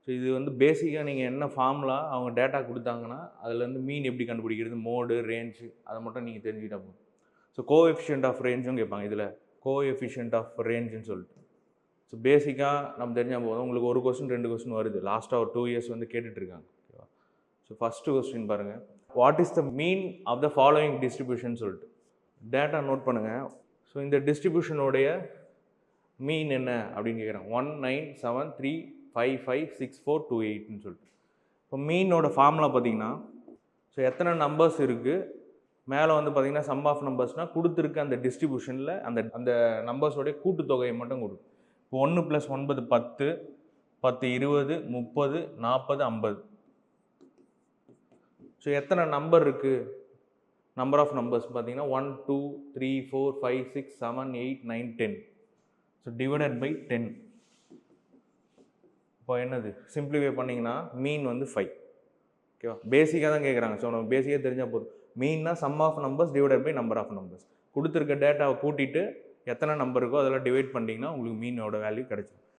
So இது வந்து பேசிக்காக நீங்கள் என்ன ஃபார்முலா அவங்க டேட்டா கொடுத்தாங்கன்னா அதுலேருந்து மீன் எப்படி கண்டுபிடிக்கிறது, மோடு, ரேஞ்சு அதை மட்டும் நீங்கள் தெரிஞ்சுக்கிட்டா போதும். ஸோ கோஎஃபிஷியன்ட் ஆஃப் ரேஞ்சும் கேட்பாங்க இதில், கோஎஃபிஷியன்ட் ஆஃப் ரேஞ்சுன்னு சொல்லிட்டு. ஸோ பேசிக்காக நம்ம தெரிஞ்சால் போதும். உங்களுக்கு ஒரு கொஸ்டின் 2 கொஸ்டின் வருது, லாஸ்ட்டாக ஒரு 2 இயர்ஸ் வந்து கேட்டுட்ருக்காங்க. ஓகேவா? ஸோ ஃபஸ்ட்டு கொஸ்டின் பாருங்கள், what is the mean of the following distribution சொல்லிட்டு டேட்டா நோட் பண்ணுங்கள். ஸோ இந்த டிஸ்ட்ரிபியூஷனுடைய மீன் என்ன அப்படின்னு கேட்குறாங்க. 1 9 7 3 5 5 6 4 2 8ன்னு சொல்லிட்டு. இப்போ மீனோட ஃபார்முலா பார்த்தீங்கன்னா, ஸோ எத்தனை நம்பர்ஸ் இருக்குது, மேலே வந்து பார்த்தீங்கன்னா சம் ஆஃப் நம்பர்ஸ்னால் கொடுத்துருக்க அந்த டிஸ்ட்ரிபியூஷனில் அந்த அந்த நம்பர்ஸோடைய கூட்டுத்தொகையை மட்டும் கொடுக்கும். இப்போ 1 + 9 10, 10 20 30 40 50. ஸோ எத்தனை நம்பர் இருக்குது, நம்பர் ஆஃப் நம்பர்ஸ் பார்த்தீங்கன்னா 1 2 3 4 5 6 7 8 9 10. So divided by 10. இப்போ என்னது சிம்பிளிஃபை பண்ணிங்கன்னா மீன் வந்து 5. ஓகேவா? பேசிக்காக தான் கேட்குறாங்க. ஸோ நம்ம பேசிக்காக தெரிஞ்சால் போதும். மீன்னா sum of numbers divided by number of numbers. கொடுத்துருக்க டேட்டாவை கூட்டிட்டு எத்தனை நம்பர் இருக்கோ அதெல்லாம் டிவைட் பண்ணிங்கன்னா உங்களுக்கு மீனோட வேல்யூ கிடைச்சிடும்.